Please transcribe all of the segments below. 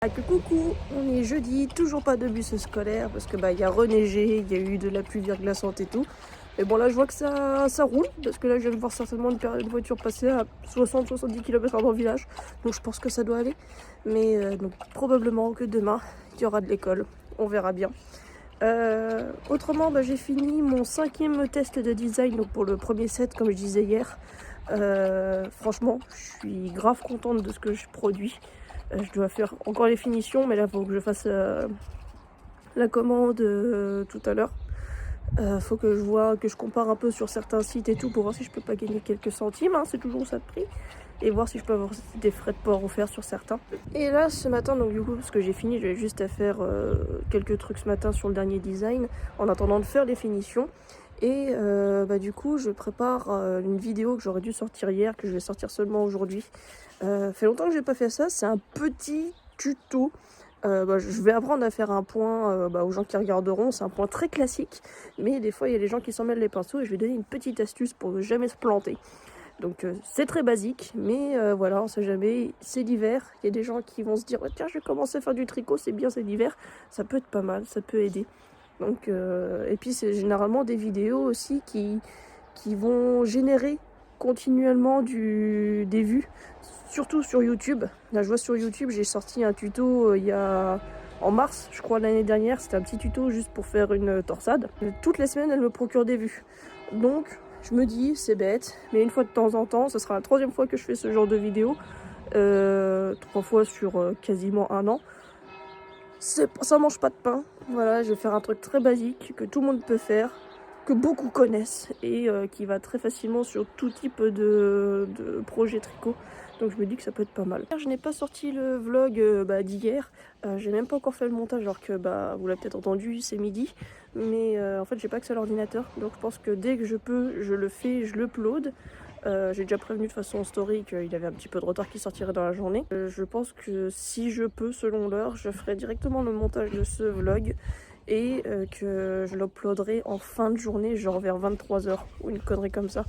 Ah que coucou, on est jeudi, toujours pas de bus scolaire parce que il y a reneigé, il y a eu de la pluie verglaçante et tout. Mais bon là je vois que ça roule parce que là je viens de voir certainement une voiture passer à 60-70 km/h dans le village. Donc je pense que ça doit aller. Mais donc probablement que demain il y aura de l'école, on verra bien. Autrement j'ai fini mon 5e test de design donc pour le premier set comme je disais hier. Franchement je suis grave contente de ce que je produis. Je dois faire encore les finitions, mais là il faut que je fasse la commande tout à l'heure. Faut que je vois, que je compare un peu sur certains sites et tout pour voir si je peux pas gagner quelques centimes, hein, c'est toujours ça de prix. Et voir si je peux avoir des frais de port offerts sur certains. Et là ce matin, donc du coup, parce que j'ai fini, j'avais juste à faire quelques trucs ce matin sur le dernier design, en attendant de faire les finitions. Et du coup, je prépare une vidéo que j'aurais dû sortir hier, que je vais sortir seulement aujourd'hui. Fait longtemps que j'ai pas fait ça, c'est un petit tuto. Je vais apprendre à faire un point aux gens qui regarderont, c'est un point très classique, mais des fois il y a des gens qui s'en mêlent les pinceaux et je vais donner une petite astuce pour ne jamais se planter. Donc c'est très basique, mais voilà, on sait jamais, c'est l'hiver, il y a des gens qui vont se dire tiens je vais commencer à faire du tricot, c'est bien, c'est l'hiver, ça peut être pas mal, ça peut aider. Donc, et puis c'est généralement des vidéos aussi qui vont générer continuellement des vues, surtout sur YouTube. Là je vois sur YouTube, j'ai sorti un tuto en mars, je crois l'année dernière, c'était un petit tuto juste pour faire une torsade. Toutes les semaines elle me procure des vues. Donc je me dis c'est bête, mais une fois de temps en temps, ce sera la 3e fois que je fais ce genre de vidéo, 3 fois sur quasiment un an. Ça mange pas de pain, voilà, je vais faire un truc très basique que tout le monde peut faire, que beaucoup connaissent et qui va très facilement sur tout type de projet tricot. Donc je me dis que ça peut être pas mal. Je n'ai pas sorti le vlog d'hier, j'ai même pas encore fait le montage alors que vous l'avez peut-être entendu, c'est midi. Mais en fait j'ai pas accès à l'ordinateur, donc je pense que dès que je peux, je le fais, je l'upload. J'ai déjà prévenu de façon story qu'il avait un petit peu de retard qui sortirait dans la journée. Je pense que si je peux, selon l'heure, je ferai directement le montage de ce vlog et que je l'uploaderai en fin de journée, genre vers 23 h ou une connerie comme ça.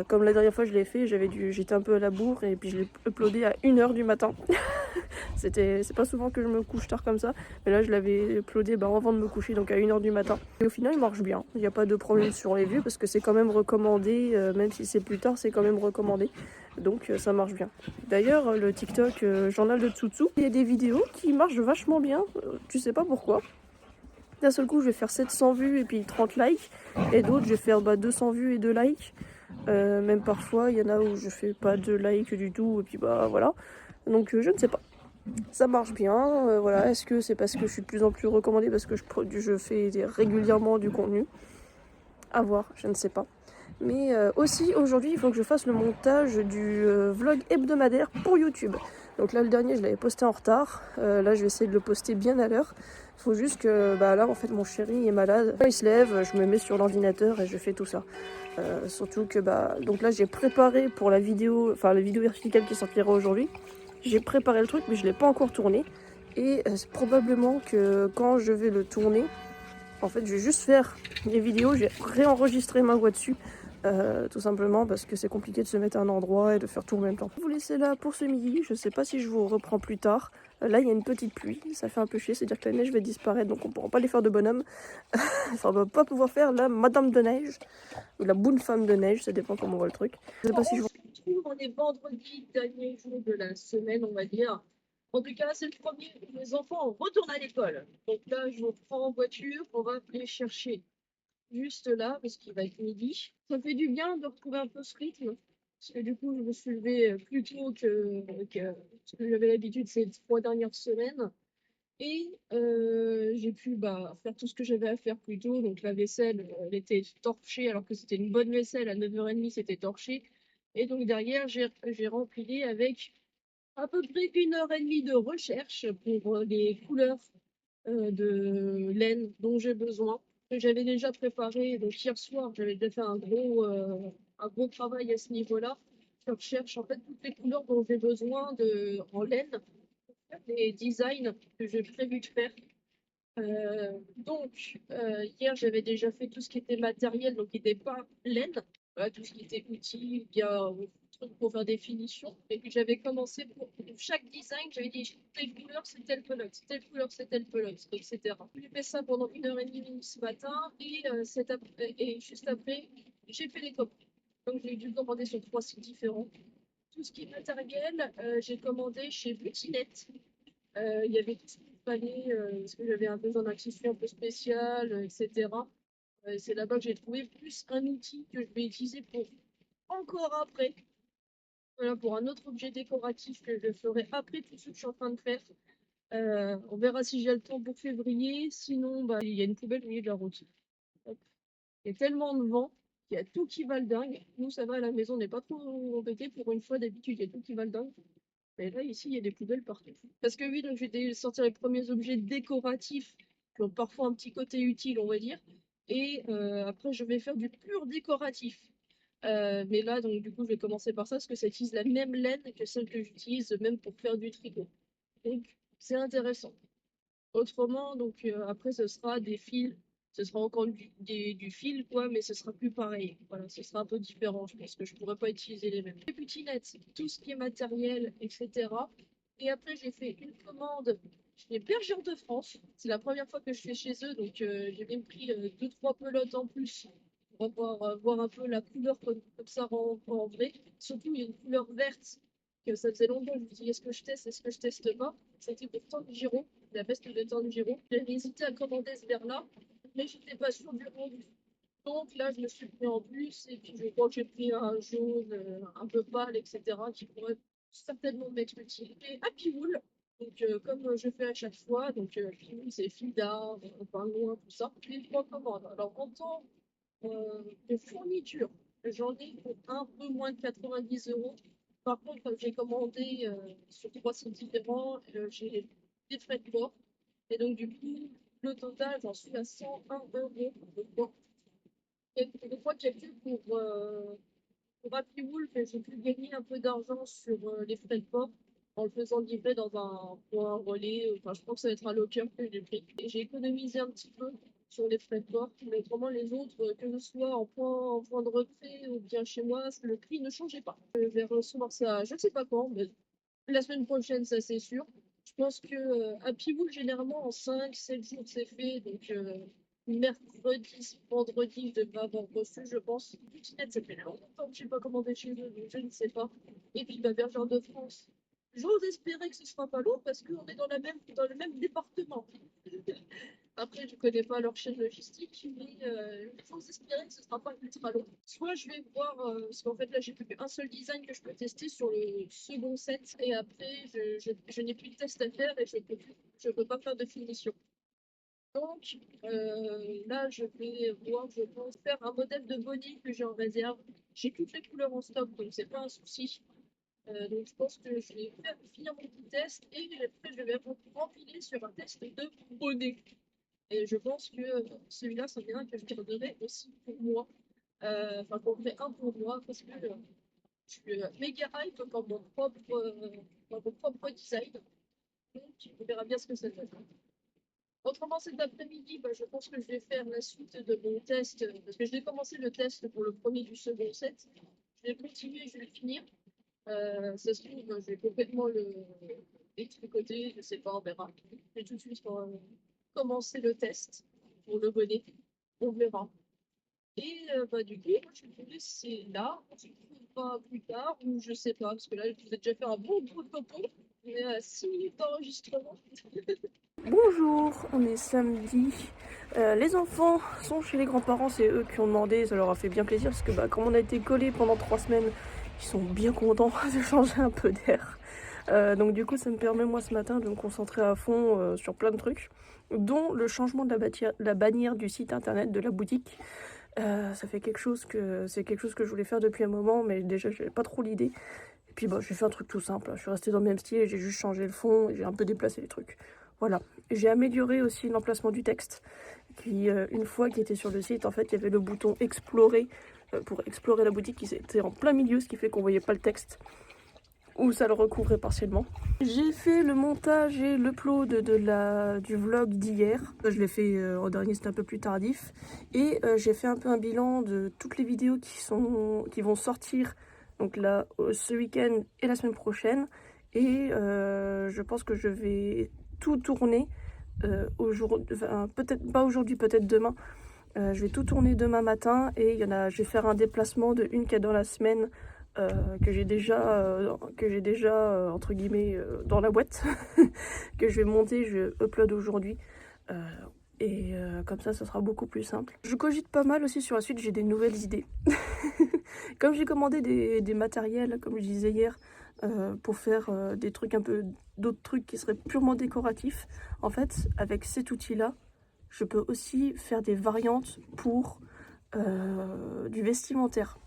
Comme la dernière fois je l'ai fait, j'étais un peu à la bourre et puis je l'ai uploadé à 1 h du matin. C'est pas souvent que je me couche tard comme ça, mais là je l'avais uploadé avant de me coucher, donc à 1 h du matin. Et au final il marche bien, il n'y a pas de problème sur les vues parce que c'est quand même recommandé, même si c'est plus tard c'est quand même recommandé. Donc ça marche bien. D'ailleurs le TikTok Journal de Tsutsu, il y a des vidéos qui marchent vachement bien, tu sais pas pourquoi. D'un seul coup je vais faire 700 vues et puis 30 likes, et d'autres je vais faire 200 vues et 2 likes. Même parfois il y en a où je fais pas de likes du tout et puis voilà. Donc je ne sais pas. Ça marche bien, voilà. Est-ce que c'est parce que je suis de plus en plus recommandée parce que je fais régulièrement du contenu? À voir, je ne sais pas. Mais aussi aujourd'hui il faut que je fasse le montage du vlog hebdomadaire pour YouTube. Donc là le dernier je l'avais posté en retard, là je vais essayer de le poster bien à l'heure. Il faut juste que là en fait mon chéri est malade. Quand il se lève, je me mets sur l'ordinateur et je fais tout ça. Surtout que donc là j'ai préparé pour la vidéo verticale qui sortira aujourd'hui. J'ai préparé le truc mais je l'ai pas encore tourné. Et c'est probablement que quand je vais le tourner, en fait je vais juste faire des vidéos, j'ai réenregistré ma voix dessus. Tout simplement parce que c'est compliqué de se mettre à un endroit et de faire tout en même temps. Je vais vous laisser là pour ce midi, je sais pas si je vous reprends plus tard. Là il y a une petite pluie, ça fait un peu chier, c'est-à-dire que la neige va disparaître donc on pourra pas les faire de bonhomme. Enfin on va pas pouvoir faire la madame de neige ou la bonne femme de neige, ça dépend comment on voit le truc. Je sais pas si je On est vendredi, dernier jour de la semaine, on va dire. En tout cas, c'est le premier où les enfants retournent à l'école. Donc là, je vous prends en voiture, on va les chercher juste là, parce qu'il va être midi. Ça fait du bien de retrouver un peu ce rythme, parce que du coup, je me suis levée plus tôt que ce que j'avais l'habitude ces 3 dernières semaines. Et j'ai pu faire tout ce que j'avais à faire plus tôt. Donc la vaisselle, elle était torchée, alors que c'était une bonne vaisselle. À 9h30, c'était torché. Et donc derrière, j'ai rempli avec à peu près 1h30 de recherche pour les couleurs de laine dont j'ai besoin, que j'avais déjà préparé. Donc hier soir, j'avais déjà fait un gros travail à ce niveau-là. Je recherche en fait toutes les couleurs dont j'ai besoin en laine pour faire les designs que j'ai prévu de faire. Hier, j'avais déjà fait tout ce qui était matériel, donc qui n'était pas laine. Voilà, tout ce qui était outils, bien trucs pour faire des finitions. Et puis j'avais commencé pour chaque design, j'avais dit telle couleur c'est telle pelote, telle couleur c'est telle pelote, etc. J'ai fait ça pendant 1h30 ce matin et juste après, j'ai fait les commandes. Donc j'ai dû commander sur 3 sites différents. Tout ce qui est matériel, j'ai commandé chez Butinette. Il y avait tout ce qu'il fallait, parce que j'avais un besoin d'un tissu un peu spécial, etc. C'est là-bas que j'ai trouvé plus un outil que je vais utiliser pour encore après. Voilà, pour un autre objet décoratif que je ferai après tout ce que je suis en train de faire. On verra si j'ai le temps pour février. Sinon, bah, il y a une poubelle au milieu de la route. Hop. Il y a tellement de vent qu'il y a tout qui va le dingue. Nous, ça va à la maison, on n'est pas trop embêtés. Pour une fois, d'habitude, il y a tout qui va le dingue. Mais là, ici, il y a des poubelles partout. Parce que oui, donc je vais sortir les premiers objets décoratifs qui ont parfois un petit côté utile, on va dire. Et après, je vais faire du pur décoratif. Mais là, donc du coup, je vais commencer par ça parce que ça utilise la même laine que celle que j'utilise même pour faire du tricot. Donc, c'est intéressant. Autrement, donc après, ce sera des fils. Ce sera encore du fil, quoi, mais ce sera plus pareil. Voilà, ce sera un peu différent. Je pense que je pourrais pas utiliser les mêmes. Les putinettes, tout ce qui est matériel, etc. Et après, j'ai fait une commande chez Bergère de France. C'est la première fois que je fais chez eux, donc j'ai même pris 2-3 pelotes en plus pour voir un peu la couleur comme ça en vrai. Surtout, il y a une couleur verte que ça faisait longtemps que je me disais est-ce que je teste, est-ce que je teste pas. C'était pour Tanjiro, la veste de Tanjiro. J'avais hésité à commander ce verre-là, mais j'étais pas sûre du rendu. Donc là, je me suis pris en plus, et puis je crois que j'ai pris un jaune un peu pâle, etc., qui pourrait certainement m'être utile. Et Happy Wool, donc comme je fais à chaque fois, donc Happy Wool, c'est fil d'art, pain noir, tout ça. Les 3 commandes. Alors, en temps de fourniture, j'en ai pour un peu moins de 90 €. Par contre, comme j'ai commandé sur 3 sites différents, j'ai des frais de port. Et donc, du coup, le total, j'en suis à 101 € de port. Et des fois, j'ai vu pour Happy Wolf, j'ai pu gagner un peu d'argent sur les frais de port en le faisant livrer dans un point relais. Enfin, je pense que ça va être un locker que j'ai pris. Et j'ai économisé un petit peu sur les frais de port. Mais autrement, les autres, que ce soit en point de retrait ou bien chez moi, le prix ne changeait pas. Je vais recevoir ça, je ne sais pas quand, mais la semaine prochaine, ça c'est sûr. Je pense que Happy Wool, généralement, en 5-7 jours, c'est fait. Donc, mercredi, vendredi, je devrais avoir reçu, je pense. Butinette, ça fait longtemps que je n'ai pas commandé chez eux, donc je ne sais pas. Et puis, Bergère de France. J'ose espérer que ce ne sera pas lourd parce qu'on est dans le même département. Après, je ne connais pas leur chaîne logistique, mais j'ose espérer que ce ne sera pas ultra long. Soit je vais voir, parce qu'en fait là, j'ai plus qu'un seul design que je peux tester sur le second set, et après, je n'ai plus de test à faire et je peux pas faire de finition. Donc là, je vais voir, je pense faire un modèle de bonnet que j'ai en réserve. J'ai toutes les couleurs en stock, donc c'est pas un souci. Donc je pense que je vais finir mon petit test et après je vais empiler sur un test de bonnet. Et je pense que celui-là, c'est bien que je garderai aussi pour moi. Enfin, qu'on fait un pour moi parce que je suis méga hype dans mon propre design. Donc, on verra bien ce que ça donne. Autrement, cet après-midi, bah, je pense que je vais faire la suite de mon test, parce que je vais commencer le test pour le premier du second set. Je vais continuer, je vais le finir. Ça se trouve, je vais complètement le détricoter, je sais pas, on verra. Je vais tout de suite commencer le test pour le bonnet. On verra. Et bah, du coup, moi, je vais vous laisser là. On se retrouvera plus tard, ou je sais pas, parce que là, je vous ai déjà fait un bon bout de topo. On est à 6 minutes d'enregistrement. Bonjour, on est samedi. Les enfants sont chez les grands-parents, c'est eux qui ont demandé, ça leur a fait bien plaisir parce que bah, comme on a été collés pendant 3 semaines, ils sont bien contents de changer un peu d'air. Donc du coup ça me permet moi ce matin de me concentrer à fond sur plein de trucs, dont le changement de la bannière du site internet de la boutique. Ça fait c'est quelque chose que je voulais faire depuis un moment, mais déjà j'avais pas trop l'idée. Et puis bah, j'ai fait un truc tout simple, je suis restée dans le même style et j'ai juste changé le fond et j'ai un peu déplacé les trucs. Voilà. J'ai amélioré aussi l'emplacement du texte. Puis une fois qu'il était sur le site, en fait, il y avait le bouton explorer pour explorer la boutique qui était en plein milieu, ce qui fait qu'on voyait pas le texte ou ça le recouvrait partiellement. J'ai fait le montage et l'upload du vlog d'hier. Je l'ai fait au dernier, c'était un peu plus tardif. Et j'ai fait un peu un bilan de toutes les vidéos qui vont sortir Donc là, ce week-end et la semaine prochaine. Et je pense que je vais tout tourner aujourd'hui, enfin, peut-être pas aujourd'hui, peut-être demain. Je vais tout tourner demain matin et je vais faire un déplacement de une qui est dans la semaine que j'ai déjà entre guillemets dans la boîte que je vais monter, je upload aujourd'hui. Euh, Comme ça sera beaucoup plus simple. Je cogite pas mal aussi sur la suite, j'ai des nouvelles idées. Comme j'ai commandé des matériels, comme je disais hier, pour faire des trucs d'autres trucs qui seraient purement décoratifs, en fait, avec cet outil-là, je peux aussi faire des variantes pour du vestimentaire.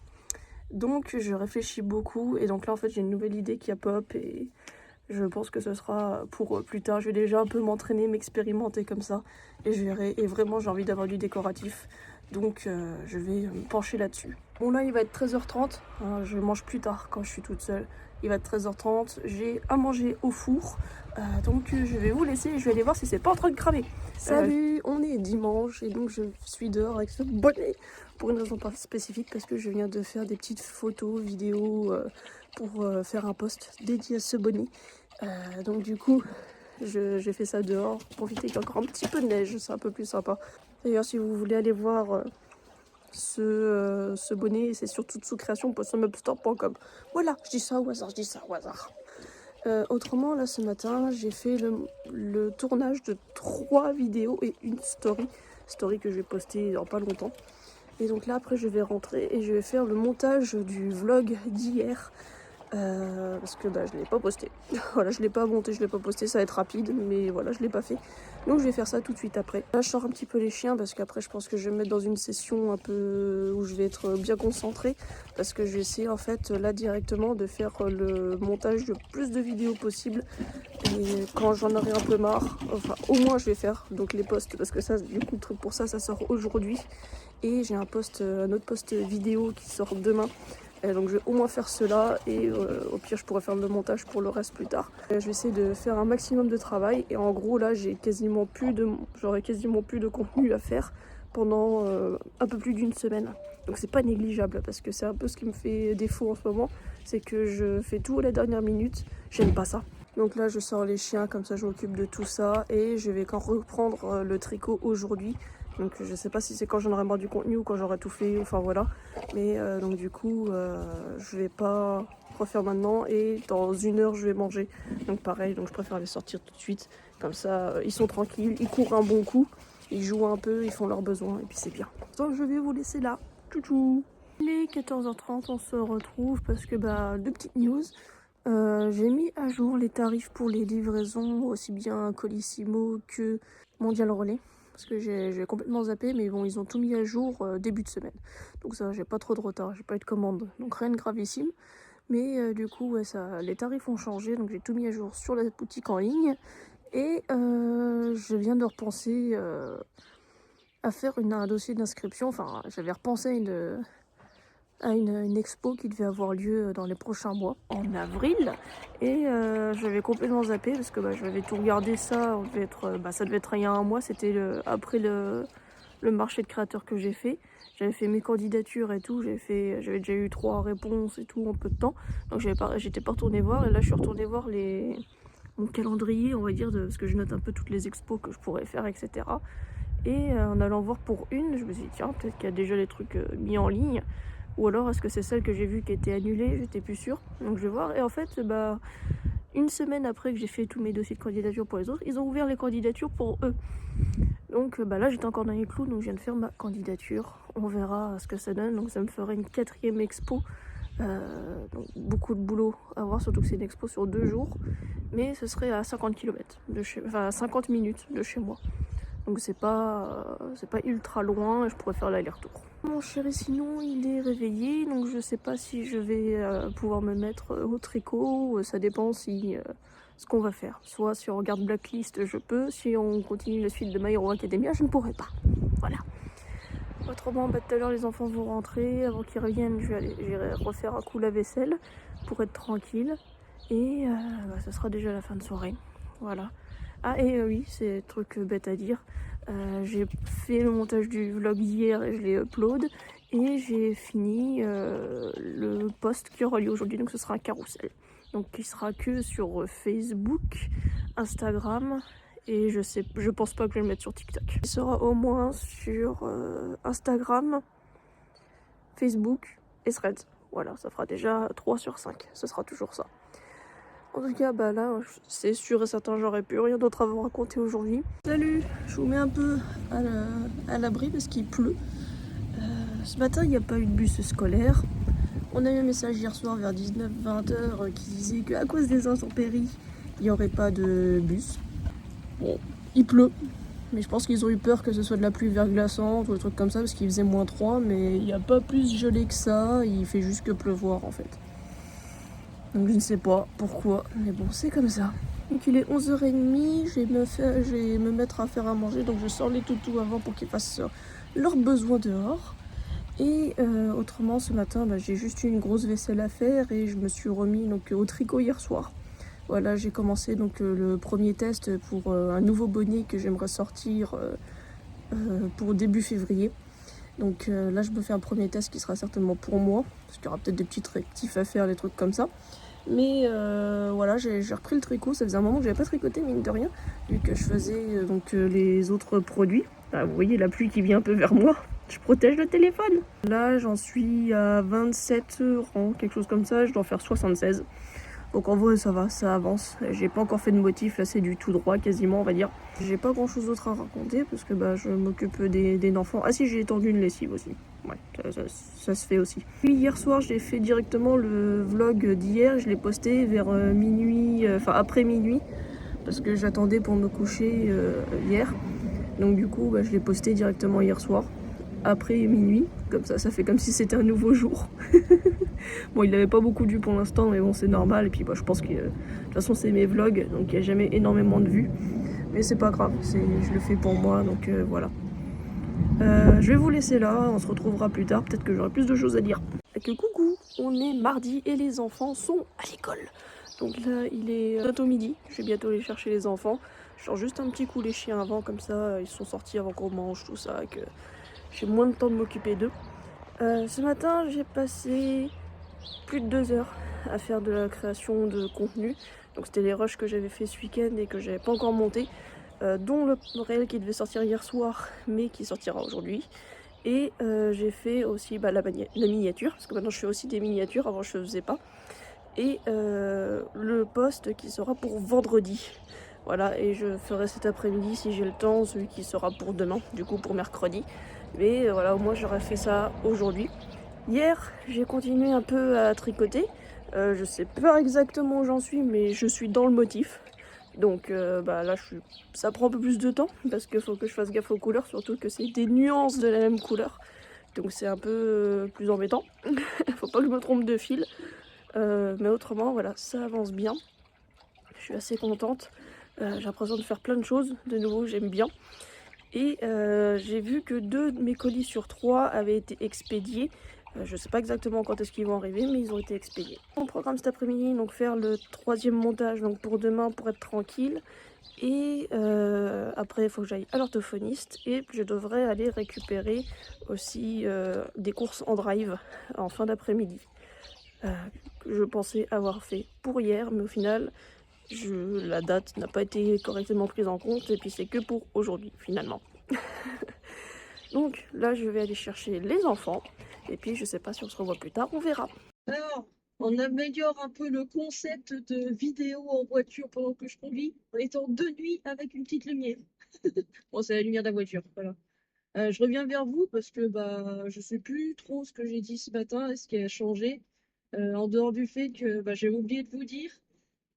Donc je réfléchis beaucoup et donc là en fait j'ai une nouvelle idée qui a pop et je pense que ce sera pour plus tard. Je vais déjà un peu m'entraîner, m'expérimenter comme ça et je verrai. Et vraiment j'ai envie d'avoir du décoratif, donc je vais me pencher là-dessus. Bon là il va être 13h30, hein, je mange plus tard quand je suis toute seule. Il va être 13h30, j'ai à manger au four, donc je vais vous laisser et je vais aller voir si c'est pas en train de cramer. Salut, on est dimanche et donc je suis dehors avec ce bonnet pour une raison pas spécifique parce que je viens de faire des petites photos, vidéos pour faire un post dédié à ce bonnet. Donc du coup, j'ai fait ça dehors, profiter qu'il y a encore un petit peu de neige, c'est un peu plus sympa. D'ailleurs, si vous voulez aller voir ce bonnet, c'est sur tutsucreation.sumupstore.com. Voilà, je dis ça au hasard, autrement, là ce matin, j'ai fait le tournage de 3 vidéos et une story que je vais poster dans pas longtemps. Et donc là après je vais rentrer et je vais faire le montage du vlog d'hier. Parce que je l'ai pas posté. Voilà, je l'ai pas monté, je l'ai pas posté, ça va être rapide, mais voilà, je l'ai pas fait. Donc je vais faire ça tout de suite après. Là je sors un petit peu les chiens parce qu'après je pense que je vais me mettre dans une session un peu où je vais être bien concentrée. Parce que je vais essayer en fait là directement de faire le montage de plus de vidéos possible. Et quand j'en aurai un peu marre, enfin au moins je vais faire donc les posts parce que ça, du coup le truc pour ça sort aujourd'hui. Et j'ai un autre post vidéo qui sort demain. Donc je vais au moins faire cela et au pire je pourrais faire le montage pour le reste plus tard. Je vais essayer de faire un maximum de travail et en gros là j'aurai quasiment plus de contenu à faire pendant un peu plus d'une semaine. Donc c'est pas négligeable parce que c'est un peu ce qui me fait défaut en ce moment, c'est que je fais tout à la dernière minute, j'aime pas ça. Donc là je sors les chiens, comme ça je m'occupe de tout ça et je vais quand reprendre le tricot aujourd'hui. Donc je sais pas si c'est quand j'en aurai marre du contenu ou quand j'aurai tout fait, enfin voilà. Mais donc du coup je vais pas refaire maintenant et dans 1 heure je vais manger. Donc pareil, donc je préfère les sortir tout de suite. Comme ça ils sont tranquilles, ils courent un bon coup, ils jouent un peu, ils font leurs besoins et puis c'est bien. Donc je vais vous laisser là. Tchou. Il est 14h30, on se retrouve parce que deux petites news. J'ai mis à jour les tarifs pour les livraisons, aussi bien Colissimo que Mondial Relais. Parce que j'ai complètement zappé, mais bon, ils ont tout mis à jour début de semaine. Donc ça, j'ai pas trop de retard, j'ai pas eu de commande. Donc rien de gravissime. Mais du coup, ouais, les tarifs ont changé, donc j'ai tout mis à jour sur la boutique en ligne. Et je viens de repenser à faire un dossier d'inscription. Enfin, j'avais repensé à une expo qui devait avoir lieu dans les prochains mois, en avril. Et j'avais complètement zappé parce que j'avais tout regardé ça. Ça devait être il y a un mois, c'était après le marché de créateurs que j'ai fait. J'avais fait mes candidatures et tout, j'avais déjà eu 3 réponses et tout en peu de temps. Donc j'étais pas retournée voir et là je suis retournée voir mon calendrier, on va dire, parce que je note un peu toutes les expos que je pourrais faire, etc. Et en allant voir pour une, je me suis dit tiens, peut-être qu'il y a déjà des trucs mis en ligne. Ou alors est-ce que c'est celle que j'ai vue qui était annulée, j'étais plus sûre. Donc je vais voir. Et en fait, une semaine après que j'ai fait tous mes dossiers de candidature pour les autres, ils ont ouvert les candidatures pour eux. Donc là j'étais encore dans les clous, donc je viens de faire ma candidature. On verra ce que ça donne. Donc ça me ferait une 4e expo. Donc beaucoup de boulot à voir, surtout que c'est une expo sur 2 jours. Mais ce serait à 50 km à 50 minutes de chez moi. Donc c'est pas ultra loin et je pourrais faire l'aller-retour. Mon chéri sinon il est réveillé, donc je sais pas si je vais pouvoir me mettre au tricot, ça dépend ce qu'on va faire. Soit si on regarde Blacklist je peux, si on continue la suite de My Hero Academia je ne pourrai pas. Voilà. Autrement tout à l'heure les enfants vont rentrer, avant qu'ils reviennent j'irai refaire un coup la vaisselle pour être tranquille. Et ça sera déjà la fin de soirée. Voilà. Ah et oui, c'est un truc bête à dire. J'ai fait le montage du vlog hier et je l'ai upload. Et j'ai fini le post qui aura lieu aujourd'hui, donc ce sera un carrousel. Donc il sera que sur Facebook, Instagram et je pense pas que je vais le mettre sur TikTok. Il sera au moins sur Instagram, Facebook et Threads. Voilà, ça fera déjà 3 sur 5, ce sera toujours ça. En tout cas, bah là, c'est sûr et certain, j'aurais plus rien d'autre à vous raconter aujourd'hui. Salut, je vous mets un peu à l'abri parce qu'il pleut. Ce matin, il n'y a pas eu de bus scolaire. On a eu un message hier soir vers 19-20 h qui disait qu'à cause des intempéries, il n'y aurait pas de bus. Bon, il pleut, mais je pense qu'ils ont eu peur que ce soit de la pluie verglaçante ou des trucs comme ça parce qu'il faisait -3, mais il n'y a pas plus gelé que ça, il fait juste que pleuvoir en fait. Donc je ne sais pas pourquoi, mais bon, c'est comme ça. Donc il est 11 h 30, je vais me mettre à faire à manger, donc je sors les toutous avant pour qu'ils fassent leurs besoins dehors. Et autrement, ce matin, j'ai juste eu une grosse vaisselle à faire et je me suis remis donc, au tricot hier soir. Voilà, j'ai commencé donc le premier test pour un nouveau bonnet que j'aimerais sortir pour début février. Donc là, je me fais un premier test qui sera certainement pour moi, parce qu'il y aura peut-être des petits rectifs à faire, des trucs comme ça. Mais voilà, j'ai repris le tricot, ça faisait un moment que j'avais pas tricoté, mine de rien, vu que je faisais donc les autres produits. Ah, vous voyez la pluie qui vient un peu vers moi, je protège le téléphone. Là, j'en suis à 27 rangs, quelque chose comme ça, je dois en faire 76. Donc en vrai ça va, ça avance. J'ai pas encore fait de motif, là c'est du tout droit quasiment on va dire. J'ai pas grand chose d'autre à raconter parce que je m'occupe des enfants. Ah si, j'ai étendu une lessive aussi. Ouais, ça se fait aussi. Puis hier soir j'ai fait directement le vlog d'hier, je l'ai posté vers minuit, enfin après minuit. Parce que j'attendais pour me coucher hier. Donc du coup je l'ai posté directement hier soir. Après minuit, comme ça fait comme si c'était un nouveau jour. Bon, il n'avait pas beaucoup de vues pour l'instant, mais bon, c'est normal. Et puis, je pense que de toute façon, c'est mes vlogs, donc il n'y a jamais énormément de vues. Mais c'est pas grave, je le fais pour moi, donc voilà. Je vais vous laisser là, on se retrouvera plus tard. Peut-être que j'aurai plus de choses à dire. Coucou, on est mardi et les enfants sont à l'école. Donc là, il est bientôt midi. Je vais bientôt aller chercher les enfants. Je sors juste un petit coup les chiens avant, comme ça, ils sont sortis avant qu'on mange, tout ça, que j'ai moins de temps de m'occuper d'eux. Ce matin, j'ai passé plus de 2 heures à faire de la création de contenu. Donc c'était les rushs que j'avais fait ce week-end et que j'avais pas encore monté, dont le réel qui devait sortir hier soir mais qui sortira aujourd'hui. Et j'ai fait aussi la miniature, parce que maintenant je fais aussi des miniatures, avant je ne faisais pas. Et le post qui sera pour vendredi. Voilà, et je ferai cet après-midi si j'ai le temps, celui qui sera pour demain, du coup pour mercredi. Mais voilà, au moins j'aurais fait ça aujourd'hui. Hier, j'ai continué un peu à tricoter. Je sais pas exactement où j'en suis, mais je suis dans le motif. Donc là, ça prend un peu plus de temps parce qu'il faut que je fasse gaffe aux couleurs, surtout que c'est des nuances de la même couleur. Donc c'est un peu plus embêtant. Faut pas que je me trompe de fil. Mais autrement, voilà, ça avance bien. Je suis assez contente. J'ai l'impression de faire plein de choses. De nouveau, j'aime bien. Et j'ai vu que 2 de mes colis sur 3 avaient été expédiés. Je sais pas exactement quand est-ce qu'ils vont arriver, mais ils ont été expédiés. Mon programme cet après-midi, donc faire le 3e montage donc pour demain pour être tranquille. Et après, il faut que j'aille à l'orthophoniste et je devrais aller récupérer aussi des courses en drive en fin d'après-midi. Que je pensais avoir fait pour hier, mais au final, la date n'a pas été correctement prise en compte et puis c'est que pour aujourd'hui finalement. Donc là, je vais aller chercher les enfants et puis je sais pas si on se revoit plus tard, on verra. Alors, on améliore un peu le concept de vidéo en voiture pendant que je conduis, en étant de nuit avec une petite lumière. Bon, c'est la lumière de la voiture, voilà. Je reviens vers vous parce que je sais plus trop ce que j'ai dit ce matin et ce qui a changé. En dehors du fait que j'ai oublié de vous dire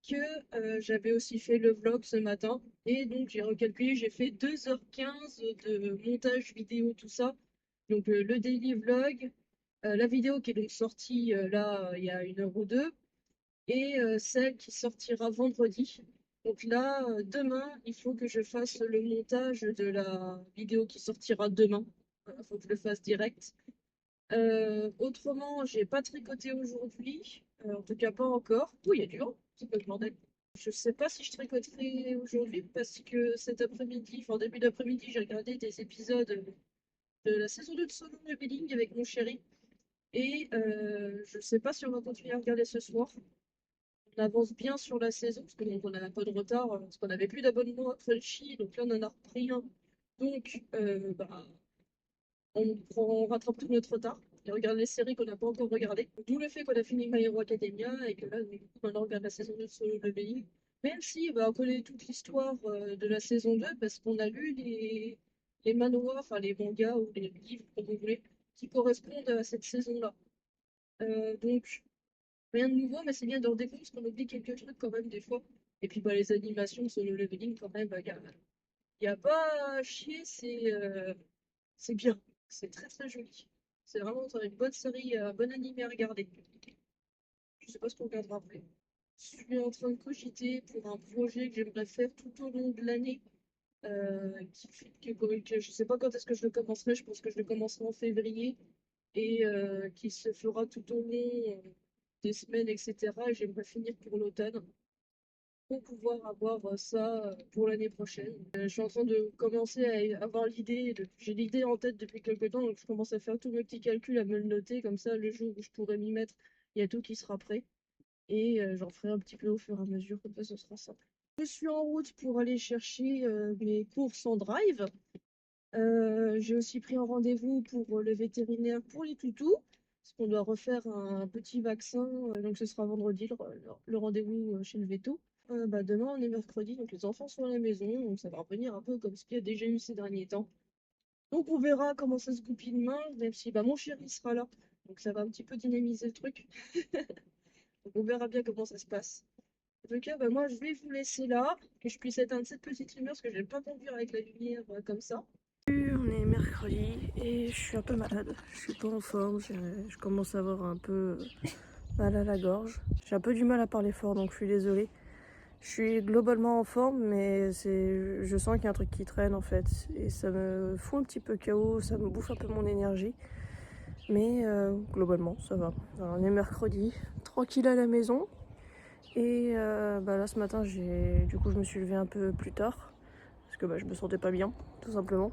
que j'avais aussi fait le vlog ce matin. Et donc j'ai recalculé, j'ai fait 2h15 de montage vidéo, tout ça. Donc le daily vlog, la vidéo qui est donc sortie là il y a 1 h ou 2, et celle qui sortira vendredi. Donc là, demain, il faut que je fasse le montage de la vidéo qui sortira demain. Il faut que je le fasse direct. Autrement, j'ai pas tricoté aujourd'hui. En tout cas, pas encore. Oui, il y a du vent. C'est pas le bordel. Je sais pas si je tricoterai aujourd'hui parce que cet après-midi, enfin début d'après-midi, j'ai regardé des épisodes de la saison 2 de Solo Leveling avec mon chéri. Et je sais pas si on va continuer à regarder ce soir. On avance bien sur la saison, parce que donc, on a un peu de retard, parce qu'on n'avait plus d'abonnement à Crunchy, donc là on en a repris un. Donc bah, on rattrape tout notre retard et on regarde les séries qu'on n'a pas encore regardées. D'où le fait qu'on a fini My Hero Academia et que là, du coup, maintenant on regarde la saison 2 de Solo Leveling. Même si bah, on connaît toute l'histoire de la saison 2 parce qu'on a lu les manhwas, enfin les mangas ou les livres, comme vous voulez, qui correspondent à cette saison-là. Donc, rien de nouveau, mais c'est bien de redécouvrir parce qu'on oublie quelques trucs quand même des fois. Et puis bah, les animations de Solo Leveling, quand même, y a pas à chier, c'est bien. C'est très très joli. C'est vraiment une bonne série, un bon animé à regarder. Je sais pas ce qu'on regardera après. Je suis en train de cogiter pour un projet que j'aimerais faire tout au long de l'année. Que je sais pas quand est-ce que je le commencerai. Je pense que je le commencerai en février. Et qui se fera tout au long des semaines, etc. Et j'aimerais finir pour l'automne pour pouvoir avoir ça pour l'année prochaine. Je suis en train de commencer à avoir l'idée, j'ai l'idée en tête depuis quelques temps, donc je commence à faire tous mes petits calculs, à me le noter, comme ça le jour où je pourrai m'y mettre, il y a tout qui sera prêt. Et j'en ferai un petit peu au fur et à mesure, comme ça ce sera simple. Je suis en route pour aller chercher mes courses en drive. J'ai aussi pris un rendez-vous pour le vétérinaire pour les toutous, parce qu'on doit refaire un petit vaccin, donc ce sera vendredi le rendez-vous chez le véto. Bah, demain on est mercredi, donc les enfants sont à la maison, donc ça va revenir un peu comme ce qu'il y a déjà eu ces derniers temps. Donc on verra comment ça se goupille demain, même si bah, mon chéri sera là, donc ça va un petit peu dynamiser le truc. Donc on verra bien comment ça se passe. En tout cas, bah, moi je vais vous laisser là, que je puisse éteindre cette petite lumière, parce que j'aime pas conduire avec la lumière comme ça. On est mercredi et je suis un peu malade. Je suis pas en forme, je commence à avoir un peu mal à la gorge. J'ai un peu du mal à parler fort, donc je suis désolée. Je suis globalement en forme, mais je sens qu'il y a un truc qui traîne en fait. Et ça me fout un petit peu KO, ça me bouffe un peu mon énergie. Mais globalement, ça va. Alors, on est mercredi, tranquille à la maison. Et bah là, ce matin, du coup, je me suis levée un peu plus tard. Parce que bah, je me sentais pas bien, tout simplement.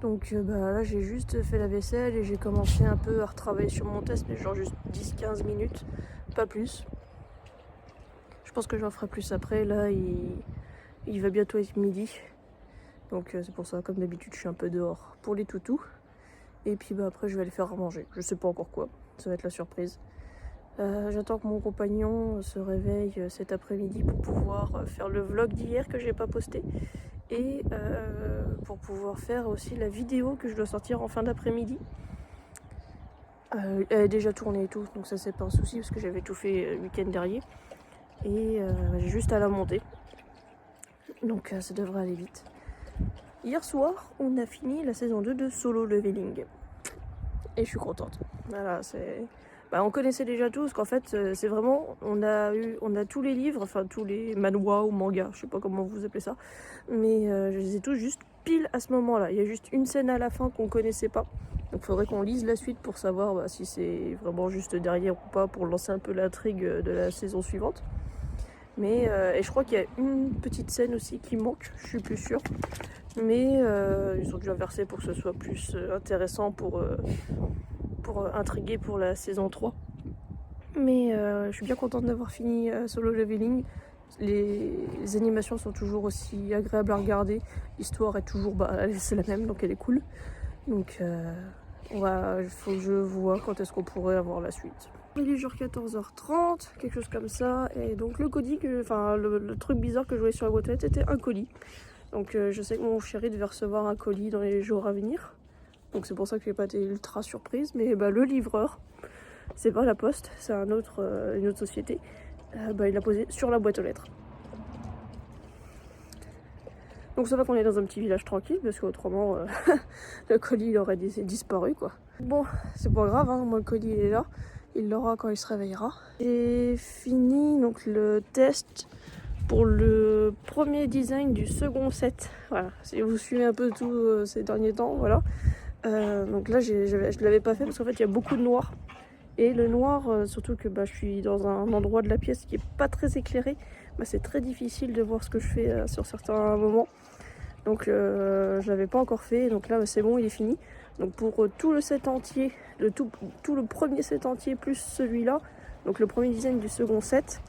Donc bah, là, j'ai juste fait la vaisselle et j'ai commencé un peu à retravailler sur mon test, mais genre juste 10-15 minutes, pas plus. Je pense que j'en ferai plus après. Là, il va bientôt être midi. Donc c'est pour ça, comme d'habitude, je suis un peu dehors pour les toutous. Et puis bah, après, je vais les faire à manger. Je sais pas encore quoi. Ça va être la surprise. J'attends que mon compagnon se réveille cet après-midi pour pouvoir faire le vlog d'hier que j'ai pas posté. Et pour pouvoir faire aussi la vidéo que je dois sortir en fin d'après-midi. Elle est déjà tournée et tout, donc ça c'est pas un souci parce que j'avais tout fait le week-end dernier. Et j'ai juste à la monter. Donc ça devrait aller vite. Hier soir, on a fini la saison 2 de Solo Leveling. Et je suis contente. Voilà, on connaissait déjà tous qu'en fait, c'est vraiment... On a tous les livres, enfin tous les manhwas ou mangas, je sais pas comment vous appelez ça. Mais je les ai tous juste pile à ce moment-là. Il y a juste une scène à la fin qu'on connaissait pas. Donc il faudrait qu'on lise la suite pour savoir si c'est vraiment juste derrière ou pas, pour lancer un peu l'intrigue de la saison suivante. Mais et je crois qu'il y a une petite scène aussi qui manque, je suis plus sûre. Mais ils ont dû inverser pour que ce soit plus intéressant pour intriguer pour la saison 3. Mais je suis bien contente d'avoir fini Solo Leveling. Les animations sont toujours aussi agréables à regarder. L'histoire est toujours, c'est la même, donc elle est cool. Donc il faut que je vois quand est-ce qu'on pourrait avoir la suite. Il est genre 14h30, quelque chose comme ça. Et donc le colis, le truc bizarre que je voyais sur la boîte aux lettres était un colis. Donc je sais que mon chéri devait recevoir un colis dans les jours à venir. Donc c'est pour ça que j'ai pas été ultra surprise. Mais le livreur, c'est pas la poste, c'est une autre société. Il l'a posé sur la boîte aux lettres. Donc ça va qu'on est dans un petit village tranquille, parce qu'autrement le colis il aurait disparu quoi. Bon, c'est pas grave, hein, moi le colis il est là, il l'aura quand il se réveillera. J'ai fini donc le test pour le premier design du second set. Voilà, si vous suivez un peu tout ces derniers temps, voilà. Donc là je l'avais pas fait parce qu'en fait il y a beaucoup de noir. Et le noir, surtout que je suis dans un endroit de la pièce qui est pas très éclairé, c'est très difficile de voir ce que je fais sur certains moments. Donc je l'avais pas encore fait, donc là c'est bon, il est fini. Donc pour tout le set entier, tout le premier set entier plus celui-là, donc le premier design du second set,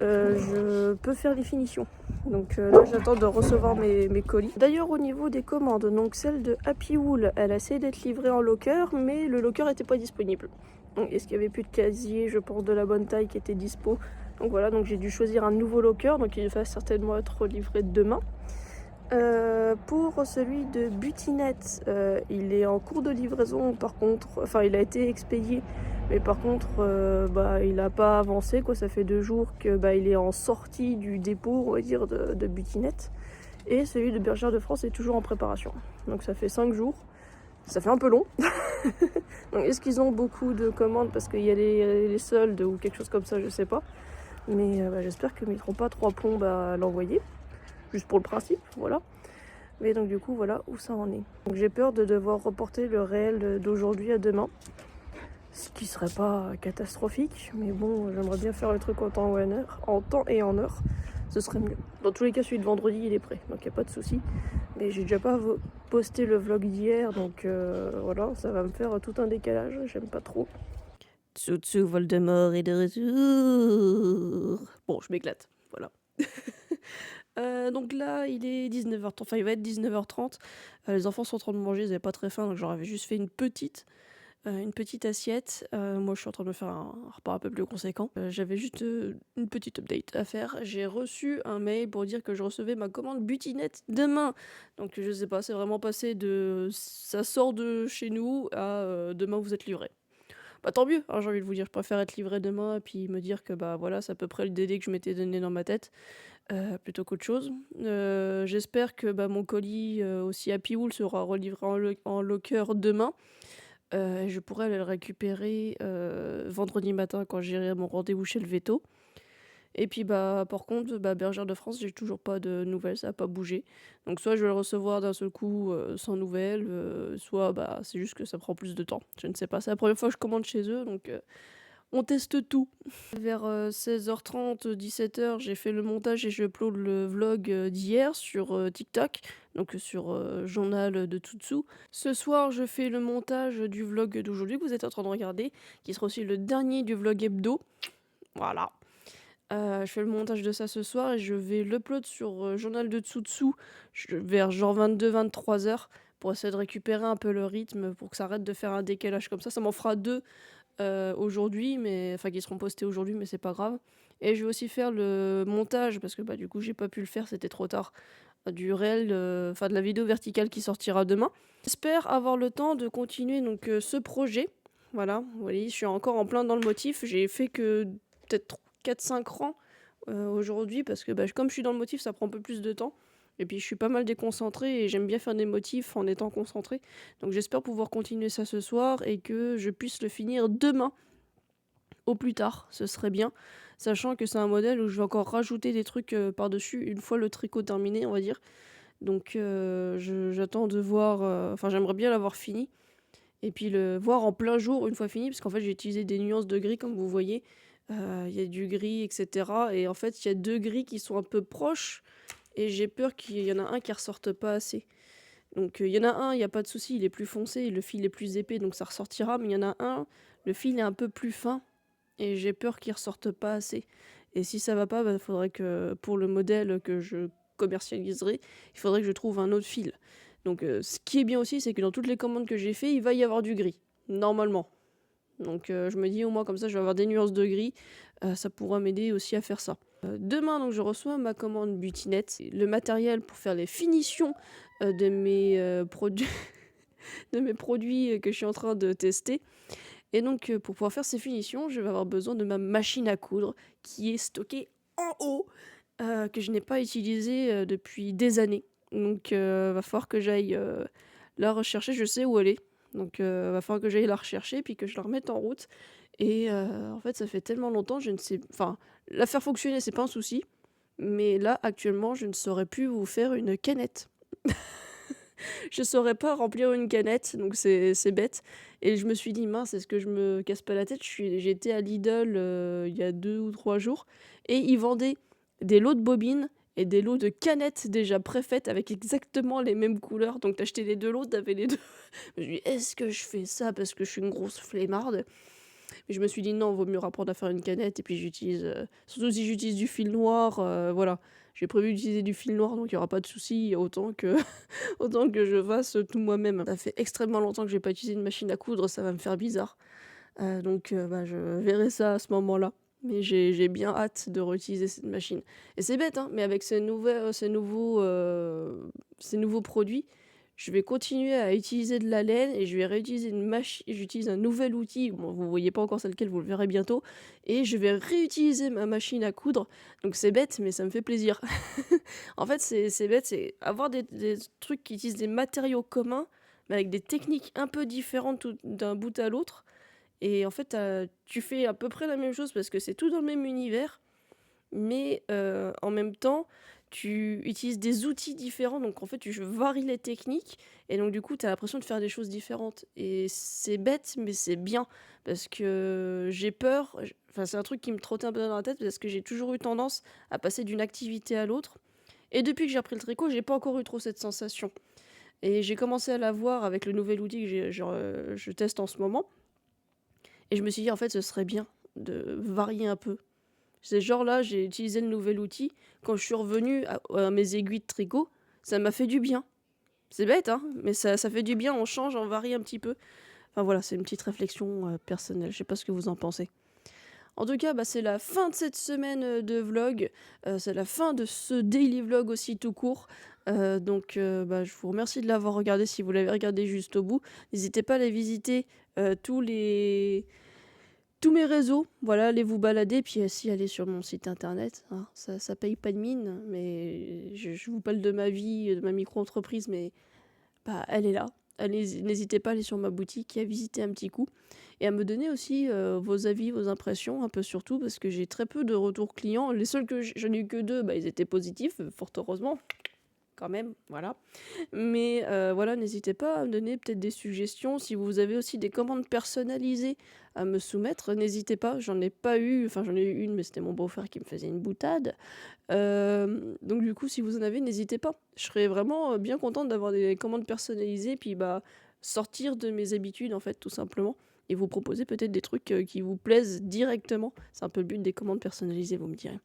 je peux faire les finitions. Donc là j'attends de recevoir mes colis. D'ailleurs au niveau des commandes, donc celle de Happy Wool, elle a essayé d'être livrée en locker, mais le locker n'était pas disponible. Donc est-ce qu'il n'y avait plus de casier, je pense, de la bonne taille qui était dispo. Donc voilà, donc j'ai dû choisir un nouveau locker, donc il va certainement être livré demain. Pour celui de Butinette, il est en cours de livraison par contre, enfin il a été expédié, mais par contre il n'a pas avancé quoi. Ça fait 2 jours que il est en sortie du dépôt, on va dire, de Butinette. Et celui de Bergère de France est toujours en préparation. Donc ça fait 5 jours, ça fait un peu long. Donc est-ce qu'ils ont beaucoup de commandes parce qu'il y a les soldes ou quelque chose comme ça, je sais pas. Mais j'espère qu'ils ne mettront pas 3 plombes à l'envoyer. Juste pour le principe, voilà. Mais donc du coup, voilà où ça en est. Donc j'ai peur de devoir reporter le réel d'aujourd'hui à demain. Ce qui serait pas catastrophique. Mais bon, j'aimerais bien faire le truc en temps et en heure. Ce serait mieux. Dans tous les cas, celui de vendredi, il est prêt. Donc il n'y a pas de souci. Mais j'ai déjà pas posté le vlog d'hier. Donc voilà, ça va me faire tout un décalage. J'aime pas trop. Tsutsu Voldemort est de retour. Bon, je m'éclate. Voilà. Donc là, il est 19h30, enfin il va être 19h30. Les enfants sont en train de manger, ils n'avaient pas très faim, donc j'en avais juste fait une petite assiette. Moi, je suis en train de me faire un repas un peu plus conséquent. J'avais juste une petite update à faire. J'ai reçu un mail pour dire que je recevais ma commande Butinette demain. Donc je sais pas, c'est vraiment passé de ça sort de chez nous à demain vous êtes livré. Bah tant mieux, hein, j'ai envie de vous dire, je préfère être livré demain et puis me dire que voilà, c'est à peu près le délai que je m'étais donné dans ma tête. Plutôt qu'autre chose. J'espère que mon colis aussi Happy Wool sera relivré en locker demain. Je pourrai aller le récupérer vendredi matin quand j'irai à mon rendez-vous chez le veto. Et puis par contre, Bergère de France, j'ai toujours pas de nouvelles, ça n'a pas bougé. Donc soit je vais le recevoir d'un seul coup sans nouvelles, soit c'est juste que ça prend plus de temps. Je ne sais pas, c'est la première fois que je commande chez eux, donc on teste tout. Vers 16h30, 17h, j'ai fait le montage et je upload le vlog d'hier sur TikTok, donc sur Journal de Tsutsu. Ce soir, je fais le montage du vlog d'aujourd'hui que vous êtes en train de regarder, qui sera aussi le dernier du vlog hebdo. Voilà. Je fais le montage de ça ce soir et je vais l'upload sur Journal de Tsutsu vers genre 22-23h pour essayer de récupérer un peu le rythme pour que ça arrête de faire un décalage comme ça. Ça m'en fera 2 aujourd'hui, qui seront postés aujourd'hui, mais c'est pas grave. Et je vais aussi faire le montage parce que du coup j'ai pas pu le faire, c'était trop tard. Du réel, de la vidéo verticale qui sortira demain. J'espère avoir le temps de continuer donc ce projet. Voilà, vous voyez, je suis encore en plein dans le motif. J'ai fait que peut-être 4-5 rangs aujourd'hui parce que comme je suis dans le motif, ça prend un peu plus de temps. Et puis je suis pas mal déconcentrée et j'aime bien faire des motifs en étant concentrée. Donc j'espère pouvoir continuer ça ce soir et que je puisse le finir demain au plus tard, ce serait bien. Sachant que c'est un modèle où je vais encore rajouter des trucs par-dessus une fois le tricot terminé, on va dire. Donc j'attends de voir, j'aimerais bien l'avoir fini. Et puis le voir en plein jour une fois fini, parce qu'en fait j'ai utilisé des nuances de gris comme vous voyez. Il y a du gris, etc. Et en fait il y a 2 gris qui sont un peu proches. Et j'ai peur qu'il y en a un qui ressorte pas assez. Donc il y en a un, il n'y a pas de souci, il est plus foncé, le fil est plus épais, donc ça ressortira. Mais il y en a un, le fil est un peu plus fin, et j'ai peur qu'il ressorte pas assez. Et si ça va pas, il faudrait que, pour le modèle que je commercialiserai, il faudrait que je trouve un autre fil. Donc ce qui est bien aussi, c'est que dans toutes les commandes que j'ai fait, il va y avoir du gris, normalement. Donc je me dis au moins comme ça, je vais avoir des nuances de gris, ça pourra m'aider aussi à faire ça. Demain, donc, je reçois ma commande Butinette, le matériel pour faire les finitions de mes produits de mes produits que je suis en train de tester. Et donc, pour pouvoir faire ces finitions, je vais avoir besoin de ma machine à coudre qui est stockée en haut, que je n'ai pas utilisée depuis des années. Donc, va falloir que j'aille la rechercher. Je sais où elle est. Donc, va falloir que j'aille la rechercher puis que je la remette en route. Et en fait, ça fait tellement longtemps, je ne sais... la faire fonctionner, c'est pas un souci. Mais là, actuellement, je ne saurais plus vous faire une canette. Je saurais pas remplir une canette, donc c'est bête. Et je me suis dit, mince, est-ce que je me casse pas la tête? J'étais à Lidl il y a 2 ou 3 jours, et ils vendaient des lots de bobines et des lots de canettes déjà préfaites avec exactement les mêmes couleurs. Donc t'achetais les 2 lots, tu les 2. Je me suis dit: «Est-ce que je fais ça parce que je suis une grosse flemmarde?» Mais je me suis dit: «Non, vaut mieux apprendre à faire une canette» et puis j'utilise, surtout si j'utilise du fil noir, voilà. J'ai prévu d'utiliser du fil noir, donc il y aura pas de souci, autant que autant que je fasse tout moi-même. Ça fait extrêmement longtemps que j'ai pas utilisé une machine à coudre, ça va me faire bizarre. Donc bah, je verrai ça à ce moment-là. Mais j'ai bien hâte de réutiliser cette machine. Et c'est bête, hein, mais avec ces nouveaux produits, je vais continuer à utiliser de la laine et je vais réutiliser une machine. J'utilise un nouvel outil, bon, vous voyez pas encore c'est lequel, vous le verrez bientôt, et je vais réutiliser ma machine à coudre. Donc c'est bête, mais ça me fait plaisir. En fait, c'est bête, c'est avoir des trucs qui utilisent des matériaux communs, mais avec des techniques un peu différentes d'un bout à l'autre. Et en fait, tu fais à peu près la même chose parce que c'est tout dans le même univers, mais en même temps, tu utilises des outils différents. Donc en fait, tu varies les techniques et donc du coup, tu as l'impression de faire des choses différentes. Et c'est bête, mais c'est bien parce que j'ai peur. Enfin, c'est un truc qui me trottait un peu dans la tête parce que j'ai toujours eu tendance à passer d'une activité à l'autre. Et depuis que j'ai appris le tricot, j'ai pas encore eu trop cette sensation. Et j'ai commencé à la voir avec le nouvel outil que je teste en ce moment. Et je me suis dit, en fait, ce serait bien de varier un peu. C'est genre là, j'ai utilisé le nouvel outil. Quand je suis revenue à mes aiguilles de tricot, ça m'a fait du bien. C'est bête, hein, mais ça fait du bien, on change, on varie un petit peu. Enfin voilà, c'est une petite réflexion personnelle, je sais pas ce que vous en pensez. En tout cas, bah, c'est la fin de cette semaine de vlog. C'est la fin de ce daily vlog aussi tout court. Donc bah, je vous remercie de l'avoir regardé si vous l'avez regardé juste au bout. N'hésitez pas à aller visiter tous mes réseaux. Voilà, allez vous balader, puis aussi allez sur mon site internet, hein. Ça paye pas de mine, mais je vous parle de ma vie, de ma micro-entreprise, mais bah, elle est là. Allez, n'hésitez pas à aller sur ma boutique et à visiter un petit coup. Et à me donner aussi vos avis, vos impressions, un peu surtout, parce que j'ai très peu de retours clients. Les seuls que j'en ai eu que 2, bah, ils étaient positifs, fort heureusement, quand même, voilà. Mais voilà, n'hésitez pas à me donner peut-être des suggestions. Si vous avez aussi des commandes personnalisées à me soumettre, n'hésitez pas. J'en ai pas eu, enfin j'en ai eu une, mais c'était mon beau-frère qui me faisait une boutade. Donc du coup, si vous en avez, n'hésitez pas. Je serais vraiment bien contente d'avoir des commandes personnalisées, puis bah sortir de mes habitudes en fait, tout simplement. Et vous proposer peut-être des trucs qui vous plaisent directement. C'est un peu le but des commandes personnalisées, vous me direz.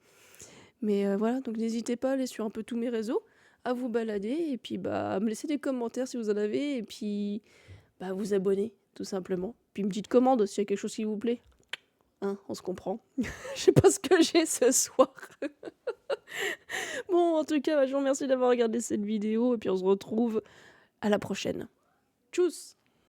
Mais voilà, donc n'hésitez pas à aller sur un peu tous mes réseaux, à vous balader, et puis bah à me laisser des commentaires si vous en avez, et puis bah vous abonner, tout simplement. Puis une petite commande s'il y a quelque chose qui vous plaît. Hein, on se comprend. Je sais pas ce que j'ai ce soir. Bon, en tout cas, bah, je vous remercie d'avoir regardé cette vidéo, et puis on se retrouve à la prochaine. Tchuss!